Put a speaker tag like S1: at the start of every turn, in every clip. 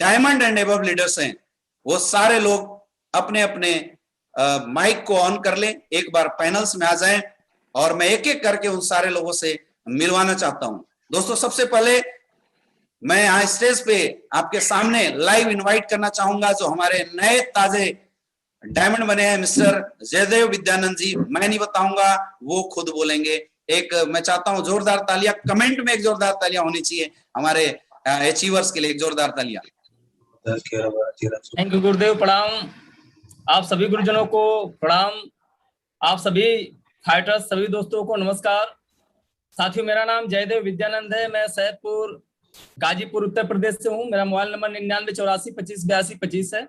S1: Diamond and above leaders हैं, वो सारे लोग अपने अपने माइक को ऑन कर लें, एक बार पैनल्स में आ जाएं और मैं एक एक करके उन सारे लोगों से मिलवाना चाहता हूं। दोस्तों, सबसे पहले मैं यहाँ स्टेज पे आपके सामने लाइव इनवाइट करना चाहूंगा जो हमारे नए ताजे डायमंड बने हैं, मिस्टर जयदेव विद्यानंद जी। मैं नहीं बताऊंगा, वो खुद बोलेंगे। एक मैं चाहता हूं जोरदार तालियां, कमेंट में एक जोरदार तालियां होनी चाहिए हमारे अचीवर्स के लिए, एक जोरदार तालियां।
S2: थैंक यू गुरुदेव, प्रणाम आप सभी गुरुजनों को, प्रणाम आप सभी फाइटर्स, सभी दोस्तों को नमस्कार। साथियों, मेरा नाम जयदेव विद्यानंद है, मैं सैदपुर गाजीपुर उत्तर प्रदेश से हूँ। मेरा मोबाइल नंबर 9984258225 है।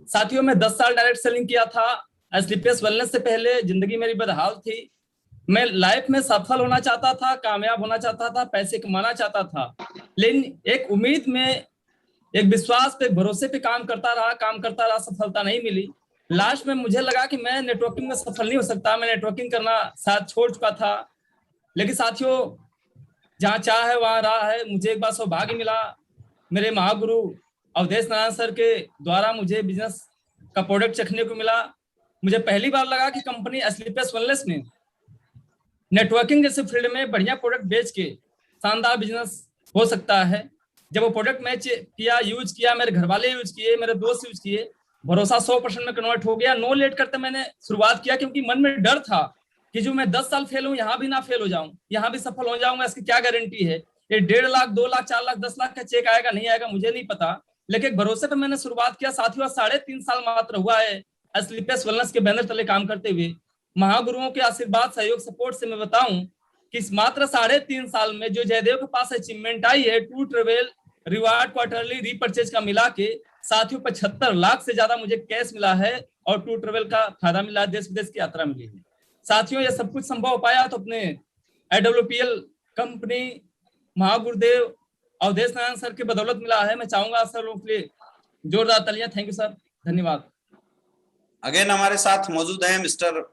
S2: साथियों, मैं 10 साल डायरेक्ट सेलिंग किया था। स्लीपलेस वेलनेस से पहले जिंदगी मेरी बदहाल थी। मैं लाइफ में सफल होना चाहता था, कामयाब होना चाहता था, पैसे कमाना चाहता था, लेकिन एक उम्मीद में, एक विश्वास पे, भरोसे पे काम करता रहा, सफलता नहीं मिली। लास्ट में मुझे लगा कि मैं नेटवर्किंग में सफल नहीं हो सकता, मैं नेटवर्किंग करना साथ छोड़ चुका था। लेकिन साथियों, जहाँ चाह है वहां राह है। मुझे एक बार सौभाग्य मिला, मेरे महागुरु अवधेश नारायण सर के द्वारा मुझे बिजनेस का प्रोडक्ट चखने को मिला। मुझे पहली बार लगा कि कंपनी स्लीपलेस वेलनेस में नेटवर्किंग जैसे फील्ड में बढ़िया प्रोडक्ट बेच के शानदार बिजनेस हो सकता है। जब वो प्रोडक्ट मैं किया, यूज किया, मेरे घर वाले यूज किए, मेरे दोस्त यूज किए, भरोसा 100% में कन्वर्ट हो गया। नो लेट करते मैंने शुरुआत किया, क्योंकि मन में डर था कि जो मैं 10 साल फेल हूं, यहाँ भी ना फेल हो जाऊं, यहाँ भी सफल हो जाऊंगा, इसकी क्या गारंटी है। ये 1.5 लाख, 2 लाख, 4 लाख, 10 लाख का चेक आएगा नहीं आएगा मुझे नहीं पता, लेकिन भरोसे पे मैंने शुरुआत किया। साथियों, 3.5 साल मात्र हुआ है स्लीपलेस वेलनेस के बैनर तले काम करते हुए। महागुरुओं के आशीर्वाद, सहयोग, सपोर्ट से मैं बताऊं कि मात्र 3.5 साल में जो जयदेव के पास अचीवमेंट आई है, to travel, reward, quarterly, repurchase का मिला के साथियों 75 लाख से ज्यादा मुझे कैश मिला है और टू ट्रेवल का फायदा मिला, देश विदेश की यात्रा मिली है। साथियों, ये सब कुछ संभव हो पाया तो अपने AWPL company, Mahagurudev Avadhesh Narayan sir की बदौलत मिला है। मैं चाहूंगा सर लोगों के लिए जोरदार तालियां। थैंक यू सर, धन्यवाद।
S1: अगेन हमारे साथ मौजूद हैं मिस्टर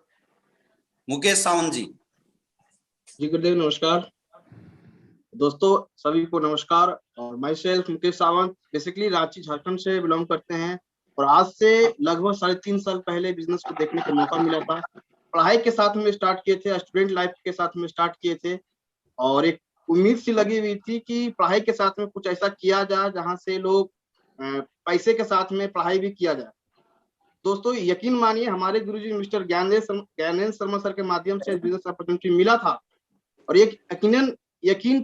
S1: मुकेश सावंत जी।
S3: जी गुरुदेव नमस्कार। दोस्तों सभी को नमस्कार। और my self Mukesh Sawant, basically Ranchi Jharkhand से बिलोंग करते हैं और आज से लगभग 3.5 साल पहले बिजनेस को देखने का मौका मिला था। पढ़ाई के साथ में स्टार्ट किए थे, स्टूडेंट लाइफ के साथ में स्टार्ट किए थे और एक उम्मीद सी लगी हुई थी कि पढ़ाई के साथ में कुछ ऐसा किया जाए जहां से लोग पैसे के साथ में पढ़ाई भी किया जाए। दोस्तों यकीन मानिए, हमारे गुरुजी मिस्टर ज्ञानेंद्र शर्मा सर के माध्यम से बिजनेस अपॉर्चुनिटी मिला था और एक यकीन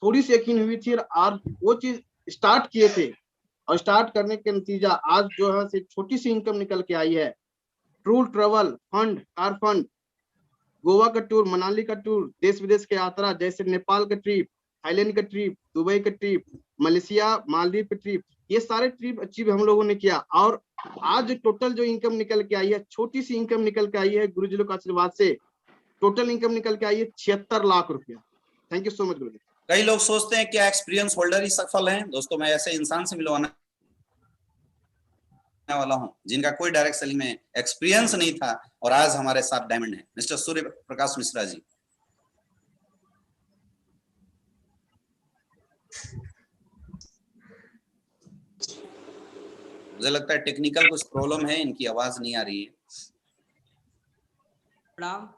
S3: थोड़ी सी यकीन हुई थी और आज वो चीज स्टार्ट किए थे और स्टार्ट करने के नतीजा आज जो है छोटी सी इनकम निकल के आई है। Tour travel fund, car fund, Goa का टूर, मनाली का टूर, देश विदेश की यात्रा, जैसे नेपाल का ट्रिप, थाईलैंड का ट्रिप, दुबई का ट्रिप, मलेशिया, मालदीव का ट्रिप, ये सारे ट्रिप अचीव हम लोगों ने किया। और आज टोटल जो इनकम निकल के आई है, छोटी सी इनकम निकल के आई है गुरुजी लोग के आशीर्वाद से, टोटल इनकम निकल के आई है 76 लाख रुपया। थैंक यू सो मच गुरुजी।
S1: कई लोग सोचते हैं क्या एक्सपीरियंस होल्डर ही सफल हैं। दोस्तों, मैं ऐसे इंसान से मिलवाना वाला हूं जिनका कोई डायरेक्ट सेलिंग में एक्सपीरियंस नहीं था और आज हमारे साथ डायमंड है। मिस्टर सूर्य प्रकाश मिश्रा जी। मुझे लगता है टेक्निकल कुछ प्रॉब्लम है, इनकी आवाज नहीं आ रही है।
S4: प्रणाम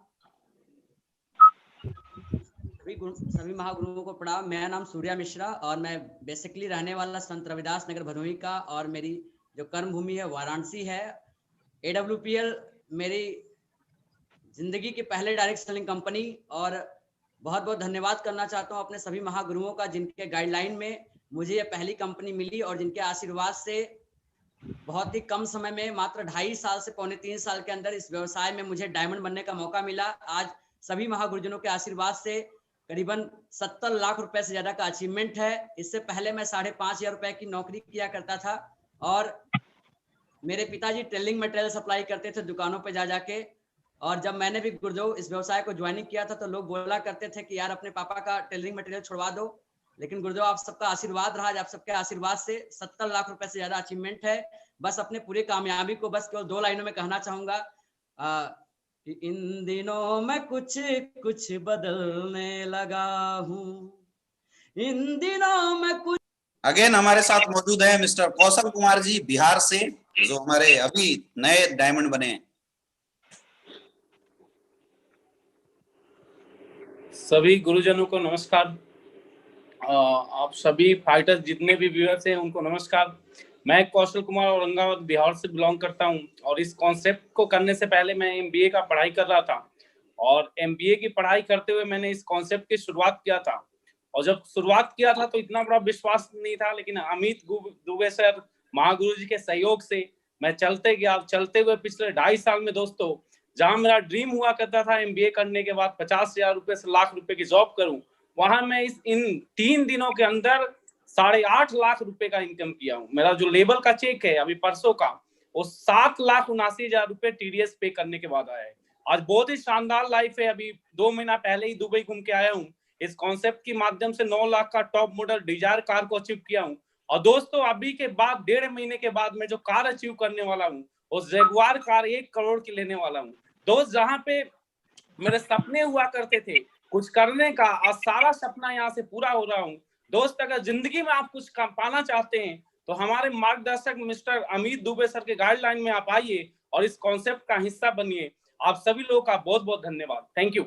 S4: सभी महागुरुओं को प्रणाम। मेरा नाम सूर्या मिश्रा और मैं बेसिकली रहने वाला संत रविदास नगर भदोही का और मेरी जो कर्म भूमि है वाराणसी है। AWPL मेरी जिंदगी की पहले डायरेक्ट सेलिंग कंपनी और बहुत बहुत धन्यवाद करना चाहता हूं अपने सभी महागुरुओं का, जिनके गाइडलाइन में मुझे ये पहली कंपनी मिली और जिनके आशीर्वाद से बहुत ही कम समय में, मात्र 2.5 साल से 3.25 साल के अंदर इस व्यवसाय में मुझे डायमंड बनने का मौका मिला। आज सभी महागुरुजनों के आशीर्वाद से करीबन 70 लाख रुपए से ज्यादा का अचीवमेंट है। इससे पहले मैं 5,500 रुपए की नौकरी किया करता था और मेरे पिताजी टेलरिंग मटेरियल सप्लाई करते थे दुकानों पे जा जाके। और जब मैंने भी गुरुदेव इस व्यवसाय को ज्वाइनिंग किया था तो लोग बोला करते थे कि यार अपने पापा का टेलरिंग मटेरियल छुड़वा दो, लेकिन गुरुदेव आप सबका आशीर्वाद रहा। आप सबके आशीर्वाद से 70 लाख रुपए से ज्यादा अचीवमेंट है। बस अपने पूरे कामयाबी को बस केवल 2 लाइनों में कहना चाहूंगा कि इन दिनों मैं कुछ कुछ बदलने लगा हूँ, इन दिनों मैं कुछ
S1: अगेन हमारे साथ मौजूद है मिस्टर कौशल कुमार जी बिहार से, जो हमारे अभी नए डायमंड बने हैं।
S5: सभी गुरुजनों को नमस्कार। आप सभी फाइटर्स जितने भी व्यूअर्स हैं उनको नमस्कार। मैं कौशल कुमार औरंगाबाद बिहार से बिलोंग करता हूं और इस कॉन्सेप्ट को करने से पहले मैं एमबीए का पढ़ाई कर रहा था और एमबीए की पढ़ाई करते हुए मैंने इस कॉन्सेप्ट की शुरुआत किया था। और जब शुरुआत किया था तो इतना बड़ा विश्वास नहीं था, लेकिन अमित दुबे सर महागुरु जी के सहयोग से मैं चलते गया। चलते हुए पिछले 2.5 साल में दोस्तों, जहां मेरा ड्रीम हुआ करता था एमबीए करने के बाद 50,000 रुपए से लाख रुपए की जॉब करूं, वहां मैं इन 3 दिनों के अंदर 8.5 लाख रुपए का इनकम किया हूं। मेरा जो लेबर का चेक है अभी परसों का, वो 7,79,000 रुपए टीडीएस पे करने के बाद आया है। आज बहुत ही शानदार लाइफ है। अभी 2 महीना पहले ही दुबई घूम के आया हूँ। इस कॉन्सेप्ट के माध्यम से 9 लाख का टॉप मॉडल डिजायर कार को अचीव किया हूँ। और दोस्तों, अभी के बाद 1.5 महीने के बाद मैं जो कार अचीव करने वाला हूँ, वो जगुआर कार 1 करोड़ की लेने वाला हूँ। दोस्त, जहां पे मेरे सपने हुआ करते थे कुछ करने का, आज सारा सपना यहाँ से पूरा हो रहा हूँ। दोस्त, अगर जिंदगी में आप कुछ पाना चाहते हैं तो हमारे मार्गदर्शक मिस्टर अमित दुबे सर के गाइडलाइन में आप आइए और इस कॉन्सेप्ट का हिस्सा बनिए। आप सभी लोगों का बहुत बहुत धन्यवाद। Thank you.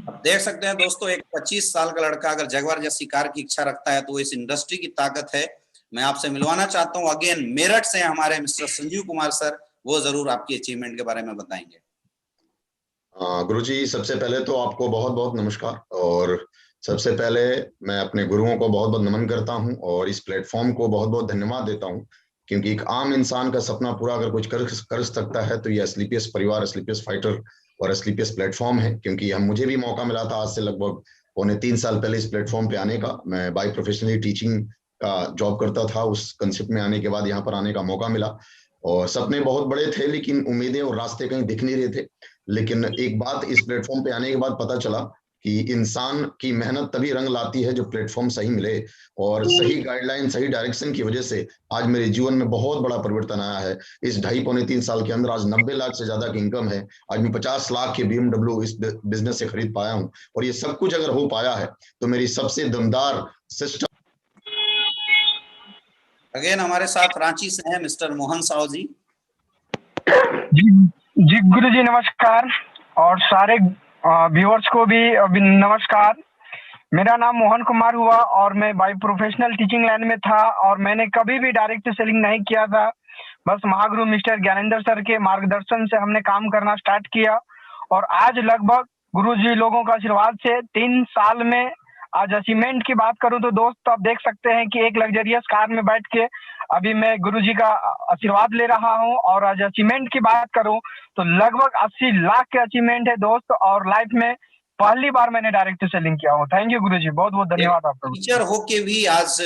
S1: अब देख सकते हैं दोस्तों, एक 25 साल का लड़का अगर जगुआर जैसी कार की इच्छा रखता है तो इस इंडस्ट्री की ताकत है। मैं आपसे मिलवाना चाहता हूं अगेन मेरठ से हमारे मिस्टर संजीव कुमार सर, वो जरूर आपकी अचीवमेंट के बारे में बताएंगे।
S6: गुरुजी, सबसे पहले तो आपको बहुत बहुत नमस्कार। और सबसे पहले मैं अपने गुरुओं को बहुत बहुत नमन करता हूं और इस प्लेटफॉर्म को बहुत बहुत धन्यवाद देता हूं, क्योंकि एक आम इंसान का सपना पूरा अगर कुछ कर सकता है तो ये एस्क्लेपियस परिवार, एस्क्लेपियस फाइटर और एस्क्लेपियस प्लेटफॉर्म है। क्योंकि मुझे भी मौका मिला था आज से लगभग 3.25 साल पहले इस प्लेटफॉर्म पे आने का। मैं बाय प्रोफेशनली टीचिंग का जॉब करता था, उस कंसेप्ट में आने के बाद यहाँ पर आने का मौका मिला। और सपने बहुत बड़े थे, लेकिन उम्मीदें और रास्ते कहीं दिख नहीं रहे थे। लेकिन एक बात इस प्लेटफॉर्म पे आने के बाद पता चला कि इंसान की मेहनत तभी रंग लाती है जो प्लेटफॉर्म सही मिले, और सही गाइडलाइन, सही डायरेक्शन की वजह से आज मेरे जीवन में बहुत बड़ा परिवर्तन आया है। इस 2.5-3 साल के अंदर आज 90 लाख से ज्यादा की इनकम है। आज मैं 50 लाख के BMW इस बिजनेस से खरीद पाया हूँ। और ये सब कुछ अगर हो पाया है तो मेरी सबसे दमदार सिस्टम।
S1: अगेन हमारे साथ रांची से हैं मिस्टर मोहन साव जी।
S7: जी गुरु जी नमस्कार, और सारे व्यूअर्स को भी नमस्कार। मेरा नाम मोहन कुमार हुआ और मैं बाय प्रोफेशनल टीचिंग लाइन में था और मैंने कभी भी डायरेक्ट सेलिंग नहीं किया था। बस महागुरु मिस्टर ज्ञानेंद्र सर के मार्गदर्शन से हमने काम करना स्टार्ट किया और आज लगभग गुरु जी लोगों का आशीर्वाद से 3 साल में आज अचीवमेंट की बात करूं तो दोस्त आप देख सकते हैं कि एक लग्जरियस कार में बैठ के अभी मैं गुरुजी का आशीर्वाद ले रहा हूं। और आज अचीवमेंट की बात करूं तो लगभग 80 लाख के अचीवमेंट है दोस्त, और लाइफ में पहली बार मैंने डायरेक्ट सेलिंग किया हूं। थैंक यू गुरुजी, बहुत बहुत धन्यवाद आपका।
S1: टीचर होके भी आज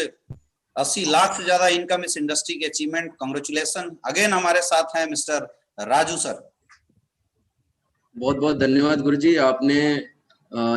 S1: 80 लाख से ज्यादा इनकम इस इंडस्ट्री के अचीवमेंट, कांग्रेचुलेशन। अगेन हमारे साथ हैं मिस्टर राजू सर।
S8: बहुत बहुत धन्यवाद गुरुजी, आपने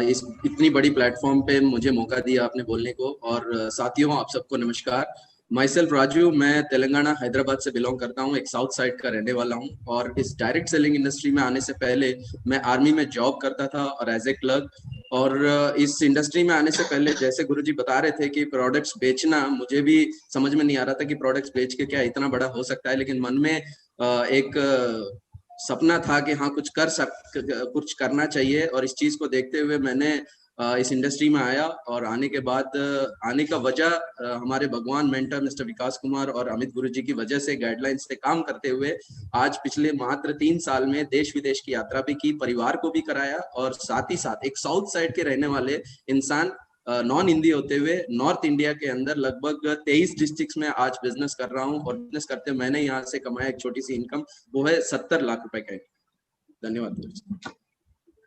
S8: इस इतनी बड़ी प्लेटफॉर्म पे मुझे मौका दिया आपने बोलने को। और साथियों, आप सबको नमस्कार। माई सेल्फ राजू, मैं तेलंगाना हैदराबाद से बिलोंग करता हूँ, एक साउथ साइड का रहने वाला हूँ। और इस डायरेक्ट सेलिंग इंडस्ट्री में आने से पहले मैं आर्मी में जॉब करता था और एज ए क्लर्क। और इस इंडस्ट्री में आने से पहले जैसे गुरुजी बता रहे थे कि प्रोडक्ट्स बेचना, मुझे भी समझ में नहीं आ रहा था कि प्रोडक्ट्स बेच के क्या इतना बड़ा हो सकता है। लेकिन मन में एक सपना था कि हाँ कुछ करना चाहिए। और इस चीज को देखते हुए मैंने इस इंडस्ट्री में आया। और आने के बाद आने का वजह हमारे भगवान मेंटर मिस्टर विकास कुमार और अमित गुरुजी की वजह से, गाइडलाइन से काम करते हुए आज पिछले मात्र 3 साल में देश विदेश की यात्रा भी की, परिवार को भी कराया। और साथ ही साथ एक साउथ साइड के रहने वाले इंसान नॉन हिंदी होते हुए नॉर्थ इंडिया के अंदर लगभग 23 डिस्ट्रिक्ट्स में आज बिजनेस कर रहा हूं। और बिजनेस करते मैंने यहाँ से कमाया एक छोटी सी इनकम, वो है 70 लाख रुपए का। धन्यवाद।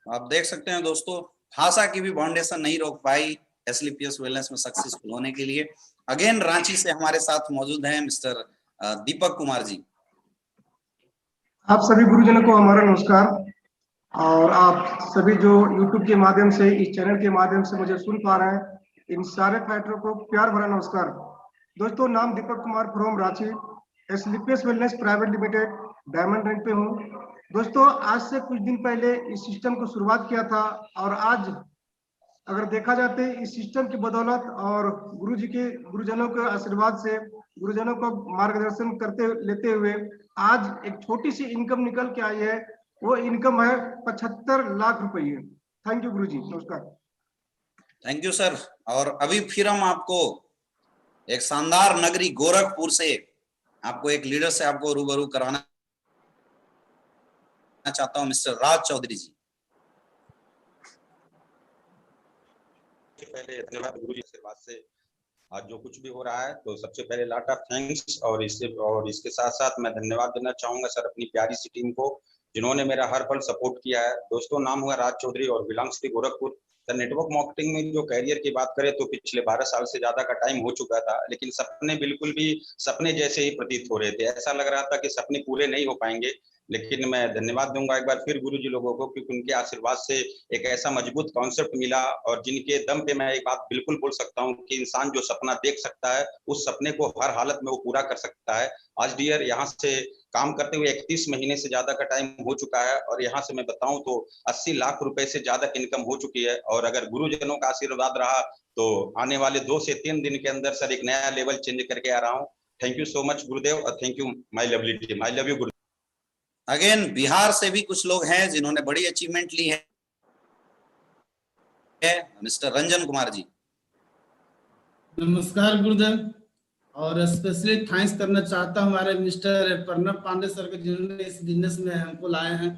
S1: आप देख सकते हैं दोस्तों, भाषा की भी फाउंडेशन नहीं रोक पाई एस्क्लेपियस वेलनेस में सक्सेसफुल होने के लिए। अगेन रांची से हमारे साथ मौजूद हैं मिस्टर दीपक कुमार जी।
S9: आप सभी गुरुजनों को हमारा नमस्कार, और आप सभी जो YouTube के माध्यम से, इस चैनल के माध्यम से मुझे सुन पा रहे हैं, इन सारे फाइटरों को प्यार भरा नमस्कार। दोस्तों, नाम Deepak Kumar from Ranchi, Asclepius wellness private limited, diamond rank पे हूँ। दोस्तों, आज से कुछ दिन पहले इस सिस्टम को शुरुआत किया था और आज अगर देखा जाते इस सिस्टम की बदौलत और गुरुजनों के आशीर्वाद से, गुरुजनों को मार्गदर्शन करते लेते हुए आज एक छोटी सी इनकम निकल के आई है। वो इनकम है 75 लाख रुपये। थैंक यू गुरुजी, नमस्कार।
S1: Thank you sir. और अभी फिर हम आपको एक शानदार नगरी गोरखपुर से आपको एक लीडर से आपको रूबरू करवाना चाहता हूं, मिस्टर राज चौधरी जी।
S10: पहले धन्यवाद गुरुजी के आशीर्वाद से आज जो कुछ भी हो रहा है, तो सबसे पहले लॉट ऑफ थैंक्स। और इसके साथ साथ मैं धन्यवाद देना चाहूंगा सर अपनी प्यारी सी टीम को, जिन्होंने मेरा हर पल सपोर्ट किया है। दोस्तों, नाम हुआ राज चौधरी और belongs to Gorakhpur. Sir, network marketing में जो कैरियर की बात करें तो पिछले 12 साल से ज्यादा का टाइम हो चुका था, लेकिन सपने बिल्कुल भी सपने जैसे ही प्रतीत हो रहे थे। ऐसा लग रहा था कि सपने पूरे नहीं हो पाएंगे। लेकिन मैं धन्यवाद दूंगा एक बार फिर गुरुजी लोगों को, क्योंकि उनके आशीर्वाद से एक ऐसा मजबूत कॉन्सेप्ट मिला, और जिनके दम पे मैं एक बात बिल्कुल बोल सकता हूँ कि इंसान जो सपना देख सकता है, उस सपने को हर हालत में वो पूरा कर सकता है। आज डियर यहाँ से काम करते हुए 31 महीने से ज्यादा का टाइम हो चुका है, और यहाँ से मैं बताऊं तो 80 लाख रुपए से ज्यादा की इनकम हो चुकी है। और अगर गुरुजनों का आशीर्वाद रहा तो आने वाले 2 से 3 दिन के अंदर सर एक नया लेवल चेंज करके आ रहा हूँ। थैंक यू सो मच गुरुदेव, और thank you my lovely team. I love you Gurudev.
S1: Again Bihar से भी कुछ लोग हैं जिन्होंने बड़ी अचीवमेंट ली है, मिस्टर रंजन कुमार जी।
S11: नमस्कार गुरुदेव, और स्पेशली थैंक्स करना चाहता हूँ हमारे मिस्टर प्रणब पांडे सर के, जिन्होंने इस बिजनेस में हमको लाए हैं।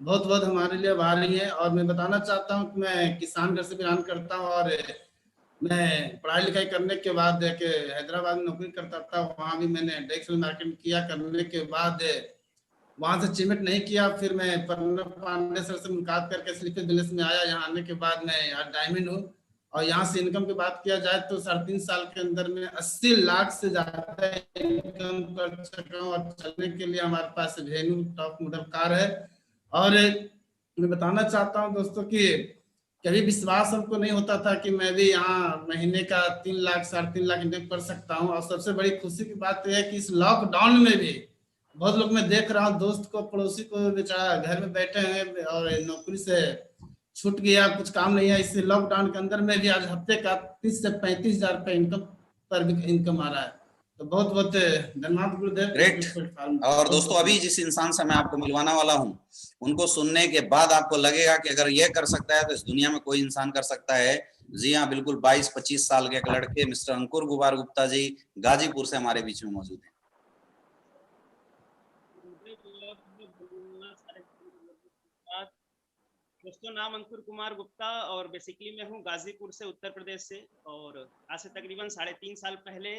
S11: बहुत बहुत हमारे लिए आभारी है। और मैं बताना चाहता हूँ कि मैं किसान घर से बिलोंग करता हूँ, और मैं पढ़ाई लिखाई करने के बाद हैदराबाद में नौकरी करता था। वहाँ भी मैंने डायरेक्ट मार्केटिंग किया। करने के बाद वहां से अचीवमेंट नहीं किया। फिर मैं प्रणब पांडे सर से मुलाकात करके स्लीपर बिजनेस में आया। यहाँ आने के बाद मैं आज डायमंड हूँ। और यहाँ से इनकम की बात किया जाए तो 3.5 साल के अंदर में 80 लाख से ज्यादा इनकम कर चुका हूँ। और चलने के लिए हमारे पास वेन्यू टॉप मॉडल कार है। और मैं बताना चाहता हूँ दोस्तों कि कभी विश्वास हमको नहीं होता था कि मैं भी यहाँ महीने का 3 लाख 3.5 लाख इनकम कर सकता हूँ। और सबसे बड़ी खुशी की बात यह है कि इस लॉकडाउन में भी बहुत लोग मैं देख रहा हूँ, दोस्त को पड़ोसी को बेचारा घर में बैठे हैं और नौकरी से छूट गया, कुछ काम नहीं है। इससे लॉकडाउन के अंदर में भी आज हफ्ते का 30 से 35 हजार रुपये इनकम आ रहा है। तो बहुत बहुत धन्यवाद गुरुदेव।
S1: ग्रेट। और दोस्तों, अभी जिस इंसान से मैं आपको मिलवाने वाला हूँ, उनको सुनने के बाद आपको लगेगा कि अगर ये कर सकता है तो इस दुनिया में कोई इंसान कर सकता है। जी हाँ, बिल्कुल 22-25 साल के एक लड़के मिस्टर अंकुर कुमार गुप्ता जी गाजीपुर से हमारे बीच में मौजूद है।
S12: दोस्तों, नाम अंकुर कुमार गुप्ता, और बेसिकली मैं हूँ गाजीपुर से, उत्तर प्रदेश से। और आज से तकरीबन 3.5 साल पहले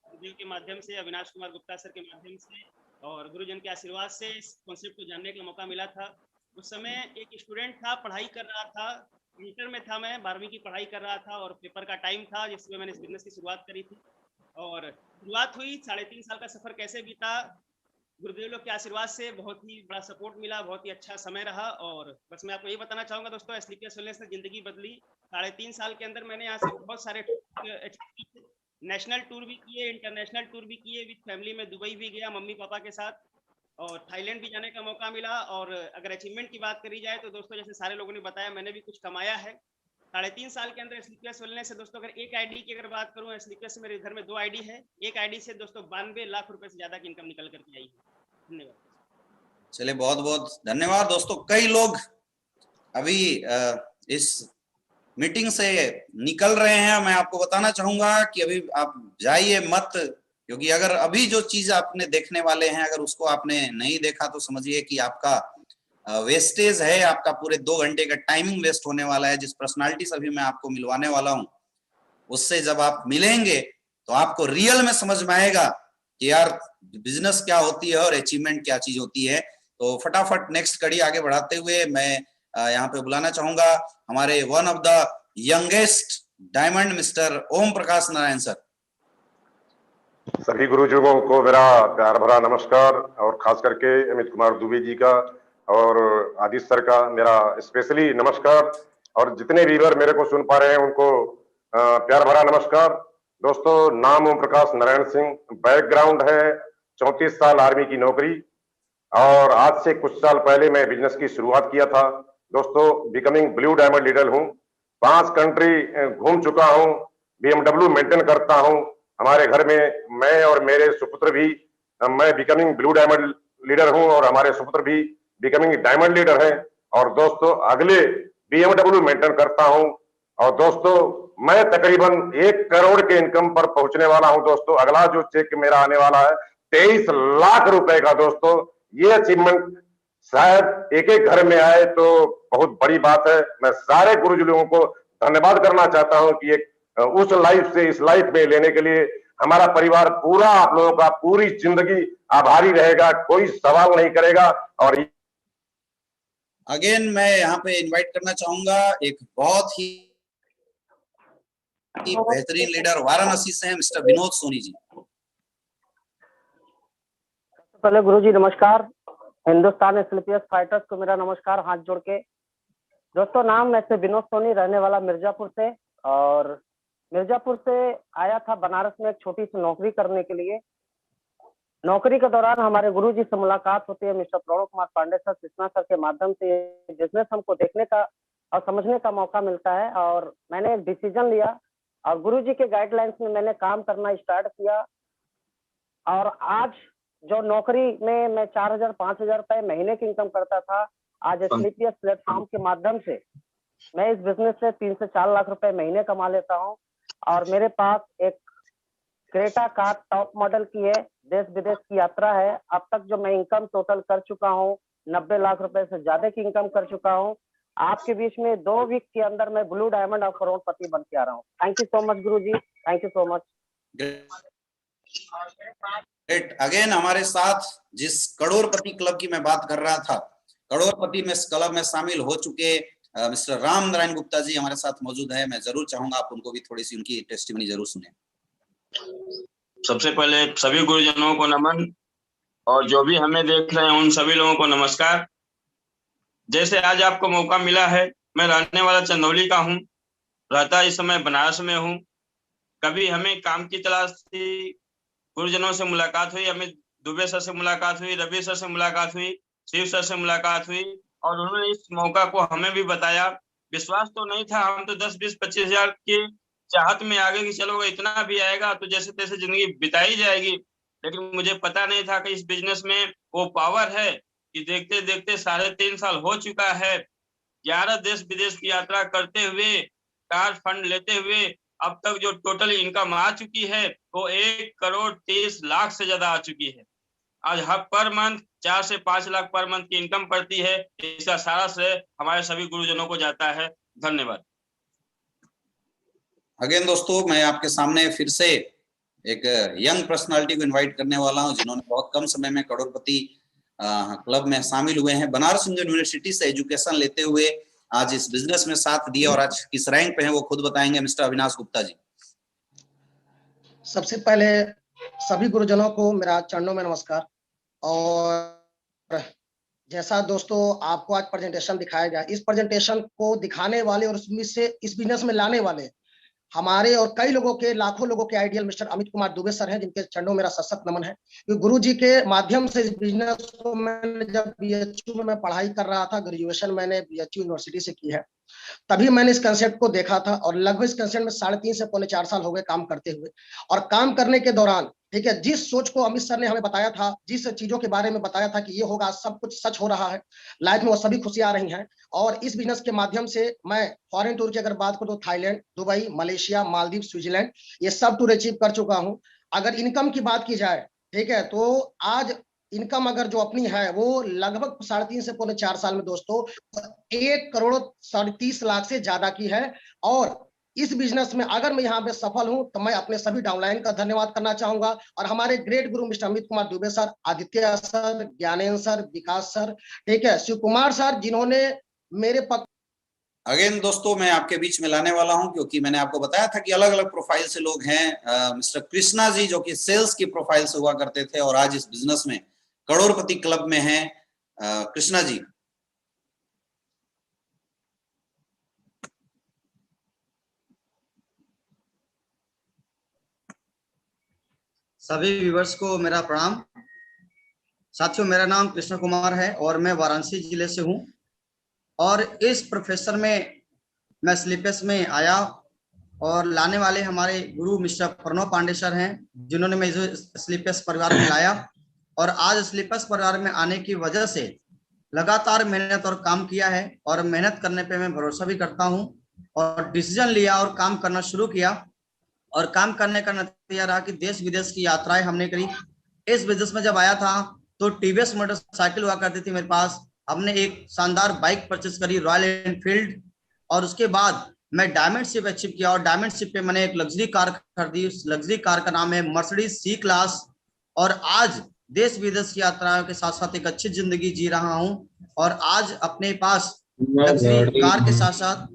S12: गुरुदेव के माध्यम से, अविनाश कुमार गुप्ता सर के माध्यम से और गुरुजन के आशीर्वाद से इस कॉन्सेप्ट को जानने का मौका मिला था। उस समय एक स्टूडेंट था, पढ़ाई कर रहा था, इंटर में था, मैं 12वीं की पढ़ाई कर रहा था, और पेपर का टाइम था जिसमें मैंने इस बिजनेस की शुरुआत करी थी। और शुरुआत हुई, 3.5 साल का सफर कैसे बीता, गुरुदेव लोग के आशीर्वाद से बहुत ही बड़ा सपोर्ट मिला, बहुत ही अच्छा समय रहा। और बस मैं आपको ये बताना चाहूंगा दोस्तों, स्लीपियस वेलनेस ने जिंदगी बदली। 3.5 साल के अंदर मैंने यहाँ से बहुत सारे नेशनल टूर भी किए, इंटरनेशनल टूर भी किए, विद फैमिली में दुबई भी गया मम्मी पापा के साथ, और थाईलैंड भी जाने का मौका मिला। और अगर अचीवमेंट की बात करी जाए तो दोस्तों, जैसे सारे लोगों ने बताया, मैंने भी कुछ कमाया है 3.5 साल के अंदर स्लीपियस वेलनेस से। दोस्तों, अगर एक आईडी की अगर बात करूँ, स्लीपियस से मेरे घर में 2 आईडी है। एक आईडी से दोस्तों 92 लाख रुपए से ज्यादा की इनकम निकल करके आई है। धन्यवाद।
S1: चलिए, बहुत बहुत धन्यवाद दोस्तों। कई लोग अभी इस मीटिंग से निकल रहे हैं। मैं आपको बताना चाहूंगा कि अभी आप जाइए मत, क्योंकि अगर अभी जो चीज आपने देखने वाले हैं, अगर उसको आपने नहीं देखा तो समझिए कि आपका वेस्टेज है, आपका पूरे 2 घंटे का टाइमिंग वेस्ट होने वाला है। जिस पर्सनालिटी से अभी मैं आपको मिलवाने वाला हूं, उससे जब आप मिलेंगे तो आपको रियल में समझ में आएगा कि यार बिजनेस क्या होती है और अचीवमेंट क्या चीज होती है। तो फटाफट नेक्स्ट कड़ी आगे बढ़ाते हुए मैं यहाँ पे बुलाना चाहूंगा हमारे one of the youngest diamond mister Om Prakash Narayan sir.
S13: सभी गुरुजनों को मेरा प्यार भरा नमस्कार, और खास करके अमित कुमार दुबे जी का और आदित्य सर का मेरा स्पेशली नमस्कार, और जितने व्यूअर मेरे को सुन पा रहे हैं उनको प्यार भरा नमस्कार। दोस्तों, नाम ओम प्रकाश नारायण सिंह, बैकग्राउंड है 34 साल आर्मी की नौकरी, और आज से कुछ साल पहले मैं बिजनेस की शुरुआत किया था। दोस्तों, बिकमिंग ब्लू डायमंड लीडर हूं। 5 कंट्री घूम चुका हूँ, BMW मेंटेन करता हूँ। हमारे घर में मैं और मेरे सुपुत्र भी, मैं बिकमिंग ब्लू डायमंड लीडर हूँ और हमारे सुपुत्र भी बिकमिंग डायमंड लीडर हैं। और दोस्तों अगले BMW मेंटेन करता हूँ। और दोस्तों मैं तकरीबन 1 करोड़ के इनकम पर पहुंचने वाला हूं। दोस्तों अगला जो चेक मेरा आने वाला है 23 लाख रुपए का। दोस्तों ये अचीवमेंट शायद एक एक घर में आए तो बहुत बड़ी बात है। मैं सारे गुरुजी लोगों को धन्यवाद करना चाहता हूं कि एक उस लाइफ से इस लाइफ में लेने के लिए हमारा परिवार पूरा आप लोगों का पूरी जिंदगी आभारी रहेगा, कोई सवाल नहीं करेगा। और
S1: अगेन मैं यहाँ पे इनवाइट करना चाहूंगा एक बहुत ही बेहतरीन लीडर वाराणसी से हैं मिस्टर विनोद सोनी जी।
S14: पहले गुरुजी नमस्कार, हिंदुस्तान एथलेटिक्स फाइटर्स को मेरा नमस्कार हाथ जोड़ के। दोस्तों नाम मैं से विनोद सोनी, रहने वाला मिर्जापुर से, और मिर्जापुर से आया था बनारस में एक छोटी सी नौकरी करने के लिए। नौकरी के दौरान हमारे गुरुजी से मुलाकात होती है mister Pranav Kumar Pandey sir, Krishna sir के माध्यम से बिजनेस हमको देखने का और समझने का मौका मिलता है। और मैंने एक डिसीजन लिया और गुरुजी के गाइडलाइंस में मैंने काम करना स्टार्ट किया। और आज जो नौकरी में मैं 4,000 5,000 रुपए महीने की इनकम करता था, आज एथलेटिक्स प्लेटफॉर्म के माध्यम से मैं इस बिजनेस से 3 से 4 लाख रुपए महीने कमा लेता हूं। और मेरे पास एक क्रेटा कार टॉप मॉडल की है, देश विदेश की यात्रा है। अब तक जो मैं इनकम टोटल कर चुका हूँ 90 लाख रुपए से ज्यादा की इनकम कर चुका हूँ। आपके बीच में 2 वीक के अंदर मैं ब्लू डायमंड और करोड़पति बन के आ रहा हूँ। Thank you so much Guruji, thank you so much.
S1: Great. Again हमारे साथ जिस करोड़पति क्लब की मैं बात कर रहा था, करोड़पति में इस क्लब में शामिल हो चुके मिस्टर राम नारायण गुप्ता जी हमारे साथ मौजूद है। मैं जरूर चाहूंगा आप उनको भी थोड़ी सी उनकी टेस्टिमनी जरूर सुने।
S15: सबसे पहले सभी गुरुजनों को नमन, और जो भी हमें देख रहे हैं उन सभी लोगों को नमस्कार। जैसे आज आपको मौका मिला है, मैं रहने वाला चंदौली का हूँ, रहता इस समय बनारस में हूँ। कभी हमें काम की तलाश थी, गुरुजनों से मुलाकात हुई, हमें दुबे सर से मुलाकात हुई, रवि सर से मुलाकात हुई, शिव सर से मुलाकात हुई, और उन्होंने इस मौका को हमें भी बताया। विश्वास तो नहीं था, हम तो 10, 20, 25 हजार की चाहत में आगे कि चलो इतना भी आएगा तो जैसे तैसे जिंदगी बिताई जाएगी। लेकिन मुझे पता नहीं था कि इस बिजनेस में वो पावर है कि देखते देखते 3.5 साल हो चुका है। 11 देश विदेश की यात्रा करते हुए, कार फंड लेते हुए अब तक जो टोटल इनकम आ चुकी है वो 1 करोड़ 30 लाख से ज्यादा आ चुकी है। आज हर पर मंथ 4 से 5 लाख पर मंथ की इनकम पड़ती है। इसका सारा श्रेय हमारे सभी गुरुजनों को जाता है। धन्यवाद।
S1: अगेन दोस्तों मैं आपके सामने फिर से एक यंग पर्सनालिटी को इनवाइट करने वाला हूं जिन्होंने बहुत कम समय में करोड़पति क्लब में शामिल हुए हैं। बनारस हिंदू यूनिवर्सिटी से एजुकेशन लेते हुए आज इस बिजनेस में साथ दिया और आज किस रैंक पे हैं वो खुद बताएंगे मिस्टर अविनाश गुप्ता जी।
S16: सबसे पहले सभी गुरुजनों को मेरा चरणों में नमस्कार। और जैसा दोस्तों आपको आज प्रेजेंटेशन दिखाया गया, इस प्रेजेंटेशन को दिखाने वाले और उसमें से इस बिजनेस में लाने वाले हमारे और कई लोगों के, लाखों लोगों के ideal mister Amit Kumar Dubey sir हैं, जिनके चरणों मेरा सशक्त नमन है। क्योंकि गुरु जी के माध्यम से इस बिजनेस को मैंने जब BHU में मैं पढ़ाई कर रहा था, ग्रेजुएशन मैंने BHU यूनिवर्सिटी से की है, तभी मैंने इस कंसेप्ट को देखा था। और लगभग इस कंसेप्ट में 3.5 से पौने 4 साल हो गए काम करते हुए। और काम करने के दौरान ठीक है, जिस सोच को अमित सर ने हमें बताया था, जिस चीजों के बारे में बताया था कि ये होगा, सब कुछ सच हो रहा है लाइफ में, वो सभी खुशियां आ रही हैं। और इस बिजनेस के माध्यम से मैं फॉरेन टूर की अगर बात करूं तो Thailand, Dubai, Malaysia, Maldives, Switzerland, ये सब टूर अचीव कर चुका हूं। अगर इनकम की बात की जाए ठीक है, तो आज इनकम अगर जो अपनी है वो लगभग 3.5 से पौने 4 साल में दोस्तों 1 करोड़ 30 लाख से ज्यादा की है। और इस बिजनेस में अगर मैं यहाँ पे सफल हूं तो मैं अपने सभी डाउनलाइन का धन्यवाद करना चाहूंगा। और हमारे ग्रेट गुरु mister Amit Kumar Dubey sir, Aditya sir, Gyanendra sir, Vikas sir, ठीक है, शिव कुमार सर, जिन्होंने मेरे पक्ष।
S1: अगेन दोस्तों मैं आपके बीच में लाने वाला हूं क्योंकि मैंने आपको बताया था कि अलग अलग प्रोफाइल से लोग हैं। मिस्टर कृष्णा जी जो कि सेल्स की प्रोफाइल से हुआ करते थे और आज इस बिजनेस में करोड़पति क्लब में हैं। कृष्णा जी।
S17: सभी व्यूअर्स को मेरा प्रणाम। साथियों मेरा नाम कृष्ण कुमार है और मैं वाराणसी जिले से हूं। और इस प्रोफेशन में मैं स्लीपर्स में आया और लाने वाले हमारे गुरु मिस्टर प्रणव पांडे सर हैं, जिन्होंने मुझे स्लीपर्स परिवार में लाया। और आज स्लीपर्स परिवार में आने की वजह से लगातार मेहनत और काम किया है, और मेहनत करने पे मैं भरोसा भी करता हूं, और डिसीजन लिया और काम करना शुरू किया। और काम करने का नतीजा रहा कि देश विदेश की यात्राएं हमने करी। इस बिजनेस में जब आया था तो टीवीएस मोटरसाइकिल हुआ करती थी मेरे पास। हमने एक शानदार बाइक परचेस करी, रॉयल एनफील्ड, और उसके बाद मैं डायमंडशिप अचीव किया, और डायमंडशिप पे मैंने एक लग्जरी कार खरीदी। उस लग्जरी कार का नाम है मर्सिडीज सी क्लास। और आज देश विदेश की यात्राओं के साथ साथ एक अच्छी जिंदगी जी रहा हूं, और आज अपने पास लग्जरी कार के साथ साथ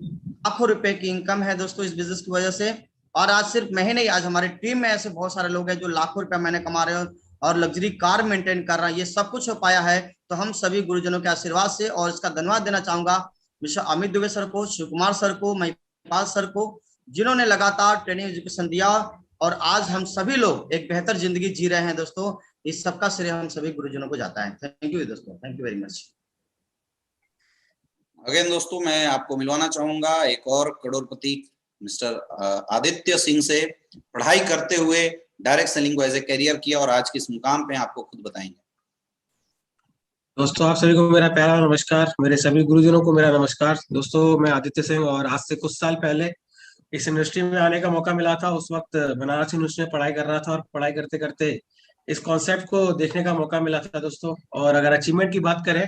S17: लाखों रुपए की इनकम है दोस्तों इस बिजनेस की वजह से। और आज सिर्फ मैं ही नहीं, आज हमारी टीम में ऐसे बहुत सारे लोग हैं जो लाखों रुपए महीने कमा रहे हो और लग्जरी कार मेंटेन कर रहा है। ये सब कुछ हो पाया है तो हम सभी गुरुजनों के आशीर्वाद से। और इसका धन्यवाद देना चाहूंगा मिस्टर अमित दुबे सर को, शिव कुमार सर को, महिपाल सर को, जिन्होंने लगातार ट्रेनिंग एजुकेशन दिया, और आज हम सभी लोग एक बेहतर जिंदगी जी रहे हैं दोस्तों। इस सबका श्रेय हम सभी गुरुजनों को जाता है। थैंक यू दोस्तों, thank you very much.
S1: Again दोस्तों, मैं आपको मिलवाना चाहूंगा एक और करोड़पति मिस्टर आदित्य सिंह से। पढ़ाई करते हुए डायरेक्ट सेलिंग को एज ए करियर किया और आज किस मुकाम पे आपको खुद बताएंगे।
S18: दोस्तों, आप सभी को मेरा प्यारा नमस्कार, मेरे सभी गुरुजनों को मेरा नमस्कार। दोस्तों, मैं आदित्य सिंह, और आज से कुछ साल पहले इस इंडस्ट्री में आने का मौका मिला था। उस वक्त बनारस यूनिवर्सिटी में पढ़ाई कर रहा था, और पढ़ाई करते करते इस कॉन्सेप्ट को देखने का मौका मिला था दोस्तों। और अगर अचीवमेंट की बात करें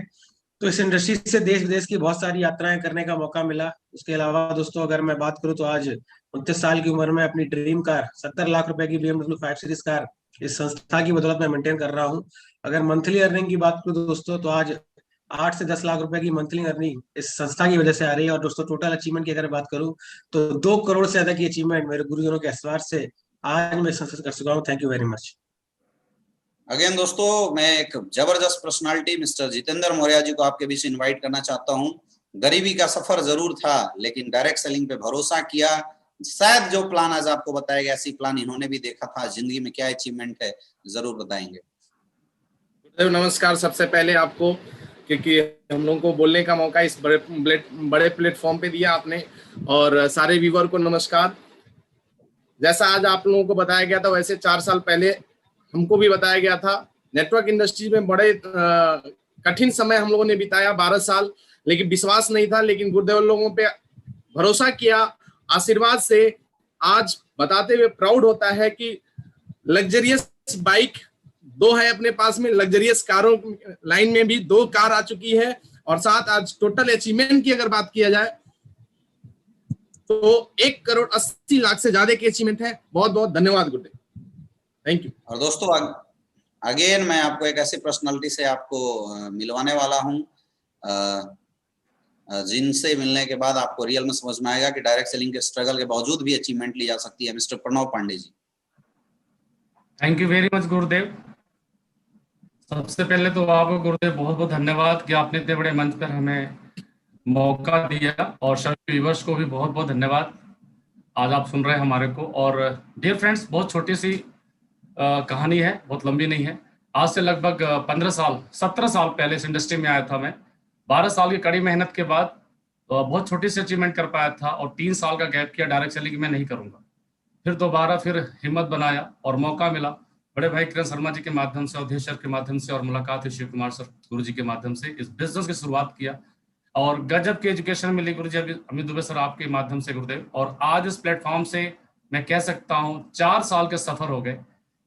S18: तो इस इंडस्ट्री से देश विदेश की बहुत सारी यात्राएं करने का मौका मिला। उसके अलावा दोस्तों, अगर मैं बात करूं तो आज 29 साल की उम्र में अपनी ड्रीम कार 70 लाख रुपए की BMW 5 सीरीज कार इस संस्था की बदौलत मैं मेंटेन कर रहा हूं। अगर मंथली अर्निंग की बात करूं दोस्तों, तो आज 8 से 10 लाख रुपए की मंथली अर्निंग इस संस्था की वजह से आ रही है। और दोस्तों, टोटल अचीवमेंट की अगर बात करूं तो 2 करोड़ से ज्यादा की अचीवमेंट मेरे गुरुजनों के आशीर्वाद से आज मैं संस्था कर चुका हूँ। Thank you very much.
S1: Again दोस्तों, मैं एक जबरदस्त पर्सनालिटी मिस्टर जितेंद्र मौर्य जी को आपके बीच इनवाइट करना चाहता हूं। गरीबी का सफर जरूर था, लेकिन डायरेक्ट सेलिंग पे भरोसा किया। शायद जो प्लान आज आपको बताया गया, ऐसी प्लान इन्होंने भी देखा था। जिंदगी में क्या अचीवमेंट है जरूर बताएंगे।
S19: नमस्कार सबसे पहले आपको, क्योंकि हम लोगों को बोलने का मौका इस बड़े प्लेटफॉर्म पे दिया आपने, और सारे व्यूअर को नमस्कार। जैसा आज आप लोगों को बताया गया था, वैसे 4 साल पहले हमको भी बताया गया था। नेटवर्क इंडस्ट्री में बड़े कठिन समय हम लोगों ने बिताया 12 साल, लेकिन विश्वास नहीं था। लेकिन गुरुदेव लोगों पे भरोसा किया, आशीर्वाद से आज बताते हुए प्राउड होता है कि लग्जरियस बाइक 2 है अपने पास में, लग्जरियस कारों लाइन में भी 2 कार आ चुकी है, और साथ आज टोटल अचीवमेंट की अगर बात किया जाए तो 1 करोड़ 80 लाख से ज्यादा की अचीवमेंट है। बहुत बहुत धन्यवाद गुरुदेव, थैंक यू।
S1: और दोस्तों, अगेन मैं आपको एक ऐसी पर्सनालिटी से आपको मिलवाने वाला हूं जिनसे मिलने के बाद आपको रियल में समझ में आएगा कि डायरेक्ट सेलिंग के स्ट्रगल के बावजूद भी अचीवमेंट ली जा सकती है। Mister Pranav Pandey ji.
S20: Thank you very much गुरुदेव। सबसे पहले तो आपको गुरुदेव बहुत बहुत धन्यवाद कि आपने इतने बड़े मंच पर हमें मौका दिया, और सभी व्यूअर्स को भी बहुत बहुत धन्यवाद आज आप सुन रहे हैं हमारे को। और डियर फ्रेंड्स, बहुत छोटी सी कहानी है, बहुत लंबी नहीं है। आज से लगभग 17 साल पहले इस इंडस्ट्री में आया था मैं। 12 साल की कड़ी मेहनत के बाद बहुत छोटी सी अचीवमेंट कर पाया था, और 3 साल का गैप किया डायरेक्ट सेलिंग मैं नहीं करूंगा। फिर दोबारा हिम्मत बनाया और मौका मिला बड़े भाई किरण शर्मा जी के माध्यम से, अवधेश सर के माध्यम से, और मुलाकात हुई शिव कुमार सर गुरु जी के माध्यम से। इस बिजनेस की शुरुआत किया और गजब की एजुकेशन मिली गुरु जी अमित दुबे सर आपके माध्यम से गुरुदेव। और आज इस प्लेटफॉर्म से मैं कह सकता हूँ 4 साल के सफर हो गए।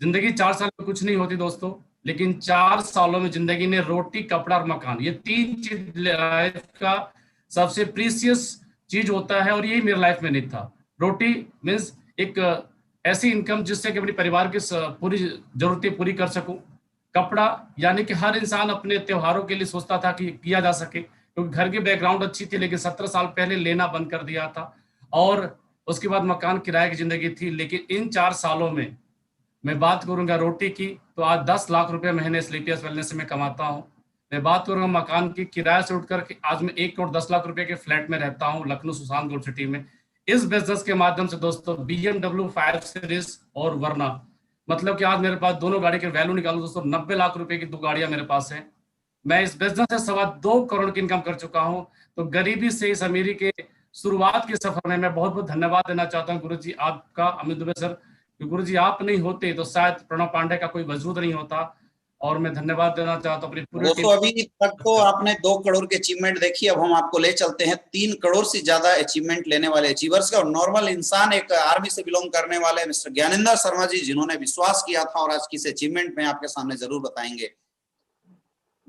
S20: जिंदगी 4 साल में कुछ नहीं होती दोस्तों, लेकिन 4 सालों में जिंदगी ने रोटी, कपड़ा और मकान, ये 3 चीज लाइफ का सबसे प्रीसियस चीज होता है, और यही मेरे लाइफ में नहीं था। रोटी मीन्स एक ऐसी इनकम जिससे कि अपने परिवार की पूरी जरूरतें पूरी कर सकूं। कपड़ा यानी कि हर इंसान अपने त्योहारों के लिए सोचता था कि किया जा सके, क्योंकि घर की बैकग्राउंड अच्छी थी, लेकिन 17 साल पहले लेना बंद कर दिया था। और उसके बाद मकान किराए की जिंदगी थी। लेकिन इन 4 सालों में मैं बात करूंगा रोटी की, तो आज 10 लाख रुपए महीने स्लीपर्स वेलनेस से मैं कमाता हूं। मैं बात करूंगा मकान की, किराए से उठकर के आज मैं 1 करोड़ 10 लाख रुपए के फ्लैट में रहता हूं लखनऊ सुशांत गोल्ड सिटी में। इस बिजनेस के माध्यम से दोस्तों BMW 5 सीरीज और वरना, मतलब कि आज मेरे पास दोनों गाड़ी के वैल्यू निकालू दोस्तों, 90 लाख रुपए की 2 गाड़ियां मेरे पास है। मैं इस बिजनेस से 2.25 करोड़ की इनकम कर चुका हूं। तो गरीबी से इस अमीरी के शुरुआत के सफर में मैं बहुत बहुत धन्यवाद देना चाहता हूँ गुरु जी आपका, अमित दुबे सर। गुरु जी आप नहीं होते तो शायद प्रणव पांडे का कोई वजूद नहीं होता। और मैं धन्यवाद देना चाहता हूँ अपनी पूरी
S1: दोस्तों, अभी तक तो आपने 2 करोड़ के अचीवमेंट देखी, अब हम आपको ले चलते हैं 3 करोड़ से ज्यादा अचीवमेंट लेने वाले अचीवर्स का। और नॉर्मल इंसान, एक आर्मी से बिलोंग करने वाले मिस्टर ज्ञानेंद्र शर्मा जी, जिन्होंने विश्वास किया था और आज किस अचीवमेंट में आपके सामने जरूर बताएंगे।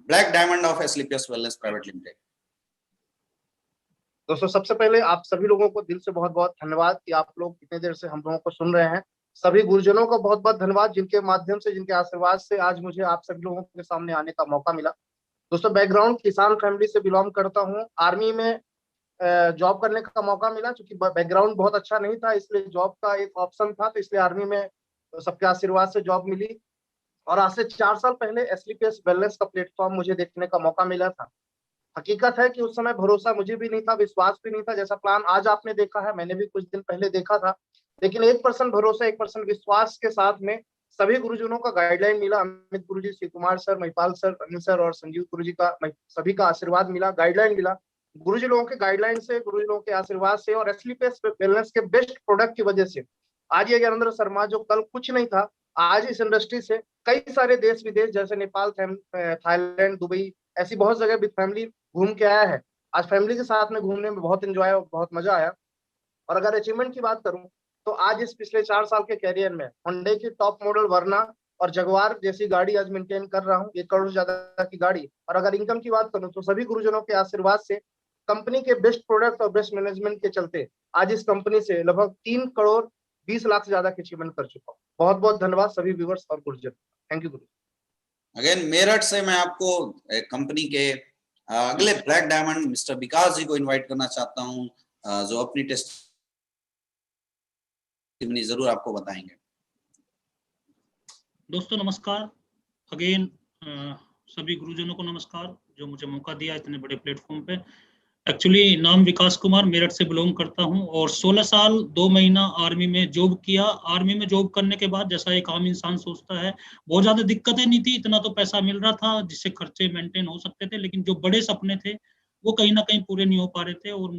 S1: Black diamond of Asclepius wellness private limited.
S3: दोस्तों, सबसे पहले आप सभी लोगों को दिल से बहुत बहुत धन्यवाद कि आप लोग इतने देर से हम लोगों को सुन रहे हैं। सभी गुरुजनों को बहुत बहुत धन्यवाद, जिनके माध्यम से, जिनके आशीर्वाद से आज मुझे आप सभी लोगों के सामने आने का मौका मिला। दोस्तों, बैकग्राउंड किसान फैमिली से बिलोंग करता हूँ। आर्मी में जॉब करने का मौका मिला, क्योंकि बैकग्राउंड बहुत अच्छा नहीं था, इसलिए जॉब का एक ऑप्शन था, तो इसलिए आर्मी में सबके आशीर्वाद से जॉब मिली। और आज से 4 साल पहले एस्क्लेपियस वेलनेस का प्लेटफॉर्म मुझे देखने का मौका मिला था। हकीकत है कि उस समय भरोसा मुझे भी नहीं था, विश्वास भी नहीं था। जैसा प्लान आज आपने देखा है, मैंने भी कुछ दिन पहले देखा था, लेकिन 1% भरोसा, 1% विश्वास के साथ में सभी गुरुजनों का गाइडलाइन मिला। अमित गुरुजी, Shiv Kumar sir, Mahipal sir, Anil sir और संजीव गुरुजी का सभी का आशीर्वाद मिला, गाइडलाइन मिला। गुरुजी लोगों के गाइडलाइन से, गुरुजी लोगों के आशीर्वाद से और एस्क्लेपियस वेलनेस के बेस्ट प्रोडक्ट की वजह से आज ये ज्ञानेंद्र शर्मा, जो कल कुछ नहीं था, आज इस इंडस्ट्री से कई सारे देश विदेश जैसे नेपाल, थाईलैंड, दुबई, ऐसी बहुत जगह विद फैमिली घूम के आया है। आज फैमिली के साथ में घूमने में बहुत एंजॉय और बहुत मजा आया। और अगर अचीवमेंट की बात करूं तो आज इस पिछले 4 साल के कैरियर में होंडा की टॉप मॉडल वर्ना और जगुआर जैसी गाड़ी आज मेंटेन कर रहा हूं, 1 करोड़ से ज्यादा की गाड़ी। और अगर इनकम की बात करूं तो सभी गुरुजनों के आशीर्वाद से, कंपनी के बेस्ट प्रोडक्ट और बेस्ट मैनेजमेंट के चलते आज इस कंपनी से लगभग 3 करोड़ 20 लाख से ज्यादा की अचीवमेंट कर चुका हूँ। बहुत बहुत धन्यवाद सभी व्यूअर्स और गुरुजन। Thank you Guru.
S1: Again Meerut से मैं आपको कंपनी के अगले ब्लैक डायमंड मिस्टर विकास जी को इनवाइट करना चाहता हूं, जो अपनी टेस्टिमनी जरूर आपको बताएंगे।
S21: दोस्तों नमस्कार, अगेन सभी गुरुजनों को नमस्कार जो मुझे मौका दिया इतने बड़े प्लेटफॉर्म पे। एक्चुअली नाम विकास कुमार, मेरठ से बिलोंग करता हूं और 16 साल 2 महीना आर्मी में जॉब किया। आर्मी में जॉब करने के बाद, जैसा एक आम इंसान सोचता है, बहुत ज्यादा दिक्कतें नहीं थी, इतना तो पैसा मिल रहा था जिससे खर्चे मेंटेन हो सकते थे, लेकिन जो बड़े सपने थे वो कहीं ना कहीं पूरे नहीं हो पा रहे थे। और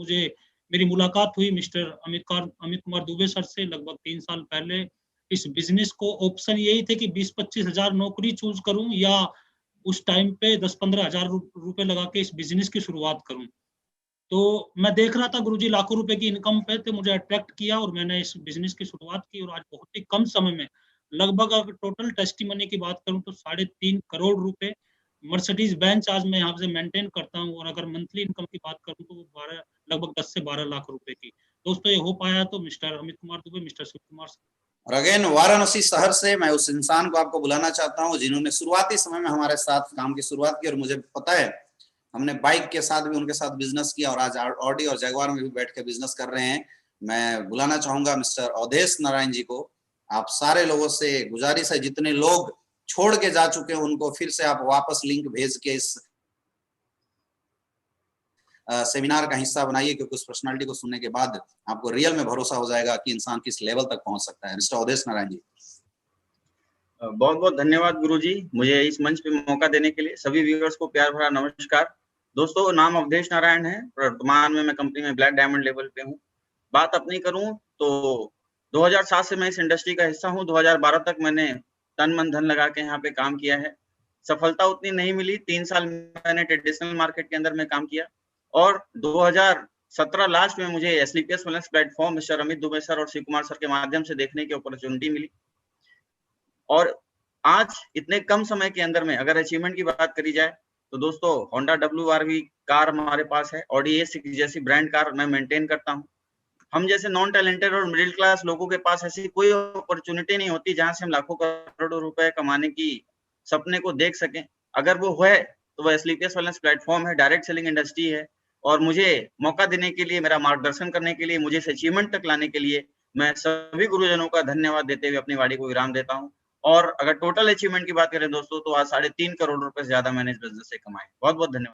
S21: मेरी मुलाकात हुई मिस्टर अमित कुमार दुबे सर से लगभग 3 साल पहले। इस बिजनेस को ऑप्शन यही थे कि 20-25 हजार नौकरी चूज करूं या उस टाइम पे 10-15 हजार रुपए लगा के इस बिजनेस की शुरुआत करूं। तो मैं देख रहा था गुरुजी लाखों रुपए की इनकम पे, तो मुझे अट्रैक्ट किया और मैंने इस बिजनेस की शुरुआत की। और आज बहुत ही कम समय में, लगभग अगर टोटल टेस्टिमनी की बात करूं तो 3.5 करोड़ रुपए मर्सिडीज बेंच आज मैं यहाँ से मेंटेन करता हूं। और अगर मंथली इनकम की बात करूं तो लगभग 10 से 12 लाख रुपए की। दोस्तों ये हो पाया तो मिस्टर अमित कुमार दुबे, मिस्टर शिव कुमार।
S1: और अगेन वाराणसी शहर से मैं उस इंसान को आपको बुलाना चाहता हूँ जिन्होंने शुरुआती समय में हमारे साथ काम की शुरुआत की। और मुझे पता है हमने बाइक के साथ भी उनके साथ बिजनेस किया और आज ऑडी और जगुआर में भी बैठ के बिजनेस कर रहे हैं। मैं बुलाना चाहूंगा मिस्टर अवधेश नारायण जी को। आप सारे लोगों से गुजारिश है, जितने लोग छोड़ के जा चुके हैं उनको फिर से आप वापस लिंक भेज के इस सेमिनार का हिस्सा बनाइए, क्योंकि उस पर्सनालिटी को सुनने के बाद आपको रियल में भरोसा हो जाएगा कि इंसान किस लेवल तक पहुंच सकता है। मिस्टर अवधेश नारायण जी।
S15: बहुत बहुत धन्यवाद गुरुजी, मुझे इस मंच पे मौका देने के लिए। सभी व्यूअर्स को प्यार भरा नमस्कार। दोस्तों नाम अवधेश नारायण है, वर्तमान में मैं कंपनी में ब्लैक डायमंड लेवल पे हूँ। बात अपनी करूँ तो 2007 से मैं इस इंडस्ट्री का हिस्सा हूँ। 2012 तक मैंने तन मन धन लगा के यहाँ पे काम किया है। सफलता उतनी नहीं मिली, 3 साल मैंने ट्रेडिशनल मार्केट के अंदर में काम किया और 2017 लास्ट में मुझे Asclepius wellness platform mister Amit Dubey sir और शिव कुमार सर के माध्यम से देखने की अपॉर्चुनिटी मिली। और आज इतने कम समय के अंदर में अगर अचीवमेंट की बात करी जाए तो दोस्तों होंडा WRV कार हमारे पास है, ऑडी A6 जैसी ब्रांड कार मैं मेंटेन करता हूं। हम जैसे नॉन टैलेंटेड और मिडिल क्लास लोगों के पास ऐसी कोई अपॉर्चुनिटी नहीं होती जहां से हम लाखों करोड़ों रुपए कमाने की सपने को देख सकें। अगर वो है तो वो एस्क्लेपियस वेलनेस प्लेटफॉर्म है, डायरेक्ट सेलिंग इंडस्ट्री है। और मुझे मौका देने के लिए, मेरा मार्गदर्शन करने के लिए, मुझे इस अचीवमेंट तक लाने के लिए मैं सभी गुरुजनों का धन्यवाद देते हुए अपनी वाणी को विराम देता हूं। और अगर टोटल अचीवमेंट की बात करें दोस्तों तो आज 3.5 करोड़ रुपए से ज्यादा मैंने इस बिजनेस से कमाए। बहुत बहुत धन्यवाद।